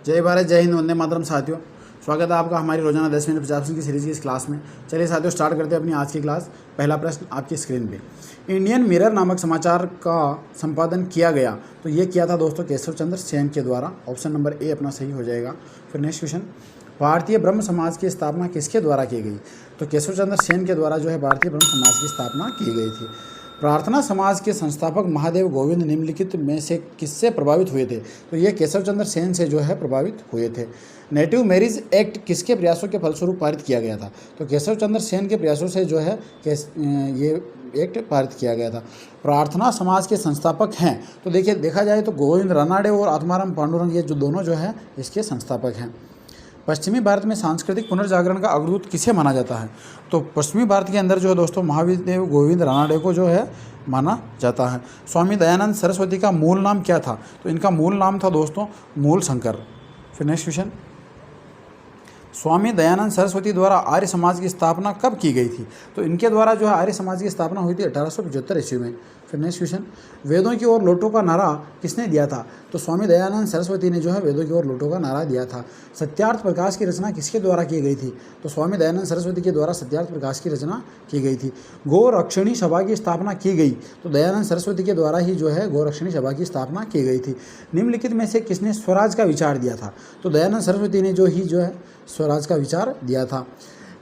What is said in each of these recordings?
जय भारत, जय हिंद, वंदे मातरम। साथियों, स्वागत है आपका हमारी रोजाना 10 मिनट 50 की सीरीज की इस क्लास में। चलिए साथियों, स्टार्ट करते हैं अपनी आज की क्लास। पहला प्रश्न आपकी स्क्रीन पे। इंडियन मिरर नामक समाचार का संपादन किया गया, तो ये किया था दोस्तों केशव चंद्र सेन के द्वारा। ऑप्शन नंबर ए अपना सही हो जाएगा। फिर नेक्स्ट क्वेश्चन, भारतीय ब्रह्म समाज की स्थापना किसके द्वारा की गई? तो केशव चंद्र सेन के द्वारा जो है भारतीय ब्रह्म समाज की स्थापना की गई थी। प्रार्थना समाज के संस्थापक महादेव गोविंद निम्नलिखित में से किससे प्रभावित हुए थे? तो ये केशव चंद्र सेन से जो है प्रभावित हुए थे। नेटिव मैरिज एक्ट किसके प्रयासों के फलस्वरूप पारित किया गया था? तो केशव चंद्र सेन के प्रयासों से जो है ये एक्ट पारित किया गया था। प्रार्थना समाज के संस्थापक हैं, तो देखिए देखा जाए तो गोविंद रानाडे और आत्माराम पांडुरंग, ये जो दोनों जो है इसके संस्थापक हैं। पश्चिमी भारत में सांस्कृतिक पुनर्जागरण का अग्रदूत किसे माना जाता है? तो पश्चिमी भारत के अंदर जो है दोस्तों महावीर गोविंद रानाडे को जो है माना जाता है। स्वामी दयानंद सरस्वती का मूल नाम क्या था? तो इनका मूल नाम था दोस्तों मूल शंकर। फिर नेक्स्ट क्वेश्चन, स्वामी दयानंद सरस्वती द्वारा आर्य समाज की स्थापना कब की गई थी? तो इनके द्वारा जो है आर्य समाज की स्थापना हुई थी 1875 ईस्वी में। फिर नेक्स्ट क्वेश्चन, वेदों की ओर लौटो का नारा किसने दिया था? तो स्वामी दयानंद सरस्वती ने जो है वेदों की ओर लौटो का नारा दिया था। सत्यार्थ प्रकाश की रचना किसके द्वारा की गई थी? तो स्वामी दयानंद सरस्वती के द्वारा सत्यार्थ प्रकाश की रचना की गई थी। गोरक्षणी सभा की स्थापना की गई, तो दयानंद सरस्वती के द्वारा ही जो है गोरक्षणी सभा की स्थापना की गई थी। निम्नलिखित में से किसने स्वराज का विचार दिया था? तो दयानंद सरस्वती ने जो है स्वराज का विचार दिया था।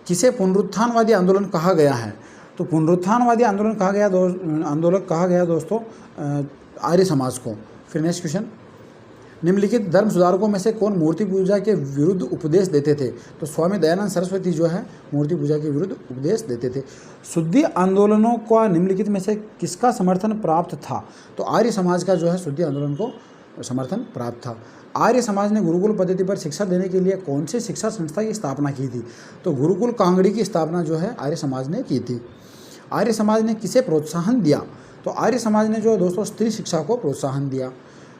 किसे पुनरुत्थानवादी आंदोलन कहा गया है? तो पुनरुत्थानवादी आंदोलन आंदोलक कहा गया दोस्तों आर्य समाज को। फिर नेक्स्ट क्वेश्चन, निम्नलिखित धर्म सुधारकों में से कौन मूर्ति पूजा के विरुद्ध उपदेश देते थे? तो स्वामी दयानंद सरस्वती जो है मूर्ति पूजा के विरुद्ध उपदेश देते थे। शुद्धि आंदोलनों का निम्नलिखित में से किसका समर्थन प्राप्त था? तो आर्य समाज का जो है शुद्धि आंदोलन को समर्थन प्राप्त था। आर्य समाज ने गुरुकुल पद्धति पर शिक्षा देने के लिए कौन सी शिक्षा संस्था की स्थापना की थी? तो गुरुकुल कांगड़ी की स्थापना जो है आर्य समाज ने की थी। आर्य समाज ने किसे प्रोत्साहन दिया? तो आर्य समाज ने जो है दोस्तों स्त्री शिक्षा को प्रोत्साहन दिया।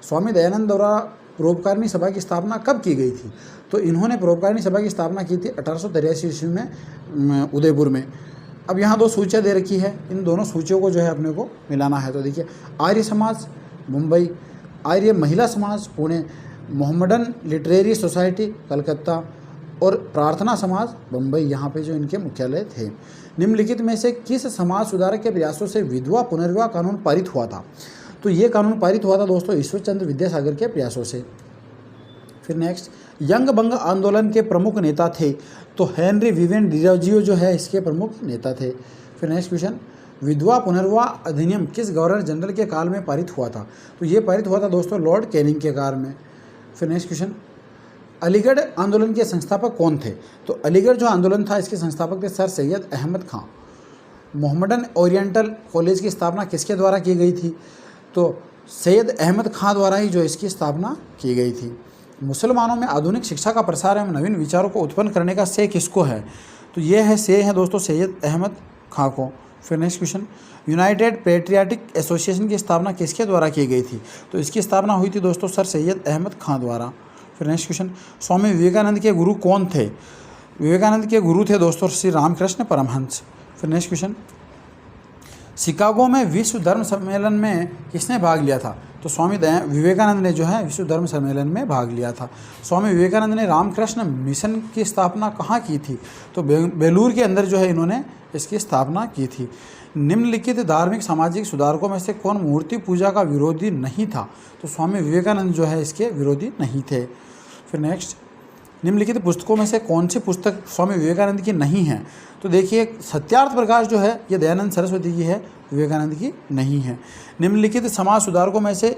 स्वामी दयानंद द्वारा परोपकारिणी सभा की स्थापना कब की गई थी? तो इन्होंने परोपकारिणी सभा की स्थापना की थी 1883 ईस्वी में उदयपुर में। अब यहाँ दो सूचियाँ दे रखी है, इन दोनों सूचियों को जो है अपने को मिलाना है। तो देखिए, आर्य समाज मुंबई, आर्य महिला समाज Pune, Mohammedan literary society Calcutta और प्रार्थना समाज बम्बई, यहाँ पे जो इनके मुख्यालय थे। निम्नलिखित में से किस समाज सुधारक के प्रयासों से विधवा पुनर्विवाह कानून पारित हुआ था? तो ये कानून पारित हुआ था दोस्तों ईश्वर चंद्र विद्यासागर के प्रयासों से। फिर नेक्स्ट, यंग बंग आंदोलन के प्रमुख नेता थे? तो हेनरी विवेन डिरोजियो जो है इसके प्रमुख नेता थे। फिर नेक्स्ट क्वेश्चन, विधवा पुनर्विवाह अधिनियम किस गवर्नर जनरल के काल में पारित हुआ था? तो ये पारित हुआ था दोस्तों लॉर्ड कैनिंग के काल में। फिर नेक्स्ट क्वेश्चन, अलीगढ़ आंदोलन के संस्थापक कौन थे? तो अलीगढ़ जो आंदोलन था इसके संस्थापक थे सर सैयद अहमद खां। मोहम्मडन ओरिएंटल कॉलेज की स्थापना किसके द्वारा की गई थी? तो सैयद अहमद खां द्वारा ही जो इसकी स्थापना की गई थी। मुसलमानों में आधुनिक शिक्षा का प्रसार एवं नवीन विचारों को उत्पन्न करने का श्रेय किसको है? तो ये है श्रेय है दोस्तों सैयद अहमद खां को। फिर next question, United patriotic association की स्थापना किसके द्वारा की गई थी? तो इसकी स्थापना हुई थी दोस्तों सर सैयद अहमद खां द्वारा। फिर नेक्स्ट क्वेश्चन, स्वामी विवेकानंद के गुरु कौन थे? विवेकानंद के गुरु थे दोस्तों श्री रामकृष्ण परमहंस। फिर नेक्स्ट क्वेश्चन, शिकागो में विश्व धर्म सम्मेलन में किसने भाग लिया था? तो स्वामी विवेकानंद ने जो है विश्व धर्म सम्मेलन में भाग लिया था। स्वामी विवेकानंद ने रामकृष्ण मिशन की स्थापना कहाँ की थी? तो बेलूर के अंदर जो है इन्होंने इसकी स्थापना की थी। निम्नलिखित धार्मिक सामाजिक सुधारकों में से कौन मूर्ति पूजा का विरोधी नहीं था? तो स्वामी विवेकानंद जो है इसके विरोधी नहीं थे। फिर नेक्स्ट, निम्नलिखित पुस्तकों में से कौन सी पुस्तक स्वामी विवेकानंद की नहीं है? तो देखिए, सत्यार्थ प्रकाश जो है ये दयानंद सरस्वती की है, विवेकानंद की नहीं है। निम्नलिखित समाज सुधारकों में से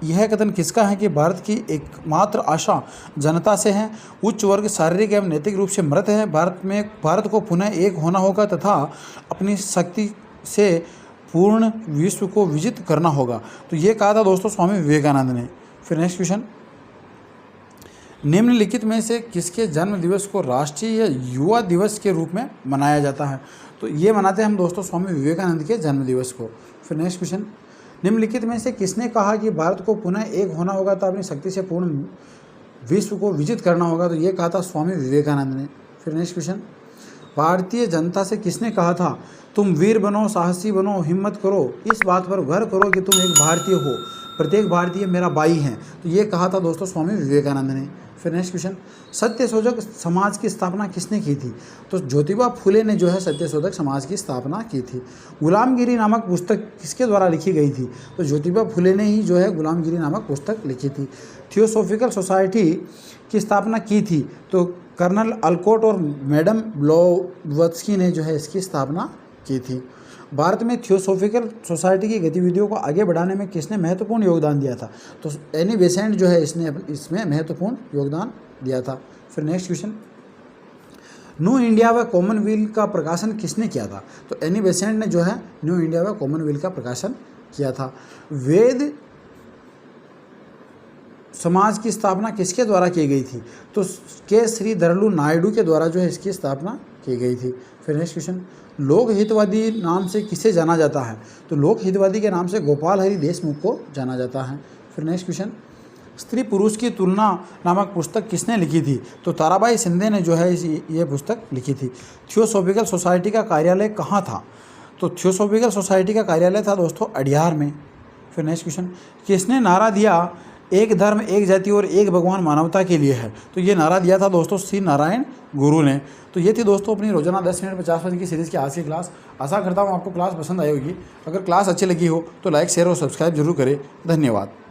यह कथन किसका है कि भारत की एकमात्र आशा जनता से है? उच्च वर्ग शारीरिक एवं नैतिक रूप से मृत है। भारत को पुनः एक होना होगा तथा अपनी शक्ति से पूर्ण विश्व को विजित करना होगा। तो ये कहा था दोस्तों स्वामी विवेकानंद ने। फिर नेक्स्ट क्वेश्चन, निम्नलिखित में से किसके जन्म दिवस को राष्ट्रीय युवा दिवस के रूप में मनाया जाता है? तो ये मनाते हैं हम दोस्तों स्वामी विवेकानंद के जन्म दिवस को। फिर नेक्स्ट क्वेश्चन, निम्नलिखित में से किसने कहा कि भारत को पुनः एक होना होगा तो अपनी शक्ति से पूर्ण विश्व को विजित करना होगा? तो ये कहा था स्वामी विवेकानंद ने। फिर नेक्स्ट क्वेश्चन, भारतीय जनता से किसने कहा था तुम वीर बनो, साहसी बनो, हिम्मत करो, इस बात पर गर्व करो कि तुम एक भारतीय हो, प्रत्येक भारतीय मेरा भाई है? तो ये कहा था दोस्तों स्वामी विवेकानंद ने। फिर नेक्स्ट क्वेश्चन, सत्यशोधक समाज की स्थापना किसने की थी? तो ज्योतिबा फुले ने जो है सत्यशोधक समाज की स्थापना की थी। गुलामगिरी नामक पुस्तक किसके द्वारा लिखी गई थी? तो ज्योतिबा फुले ने ही जो है गुलामगिरी नामक पुस्तक लिखी थी। थियोसॉफिकल सोसाइटी की स्थापना की थी? तो कर्नल अलकोट और मैडम ब्लोवत्स्की ने जो है इसकी स्थापना की थी। भारत में थियोसॉफिकल सोसाइटी की गतिविधियों को आगे बढ़ाने में किसने महत्वपूर्ण योगदान दिया था? तो एनी बेसेंट जो है इसमें महत्वपूर्ण योगदान दिया था। फिर नेक्स्ट क्वेश्चन, न्यू इंडिया व कॉमनवेल्थ का प्रकाशन किसने किया था? तो एनी बेसेंट ने जो है न्यू इंडिया व कॉमनवेल्थ का प्रकाशन किया था। वेद समाज की स्थापना किसके द्वारा की गई थी? तो के श्रीधरलू नायडू के द्वारा जो है इसकी स्थापना की गई थी। फिर नेक्स्ट क्वेश्चन, लोक हितवादी नाम से किसे जाना जाता है? तो लोक हितवादी के नाम से गोपाल हरि देशमुख को जाना जाता है। फिर नेक्स्ट क्वेश्चन, स्त्री पुरुष की तुलना नामक पुस्तक किसने लिखी थी? तो ताराबाई शिंदे ने जो है ये पुस्तक लिखी थी। थियोसॉफिकल सोसाइटी का कार्यालय कहाँ था? तो थियोसॉफिकल सोसाइटी का कार्यालय था दोस्तों अडियार में। फिर नेक्स्ट क्वेश्चन, किसने नारा दिया एक धर्म एक जाति और एक भगवान मानवता के लिए है? तो ये नारा दिया था दोस्तों श्री नारायण गुरु ने। तो ये थी दोस्तों अपनी रोजाना 10 मिनट 50 मिनट की सीरीज़ की आज की क्लास। आशा करता हूँ आपको क्लास पसंद आई होगी। अगर क्लास अच्छी लगी हो तो लाइक शेयर और सब्सक्राइब जरूर करें। धन्यवाद।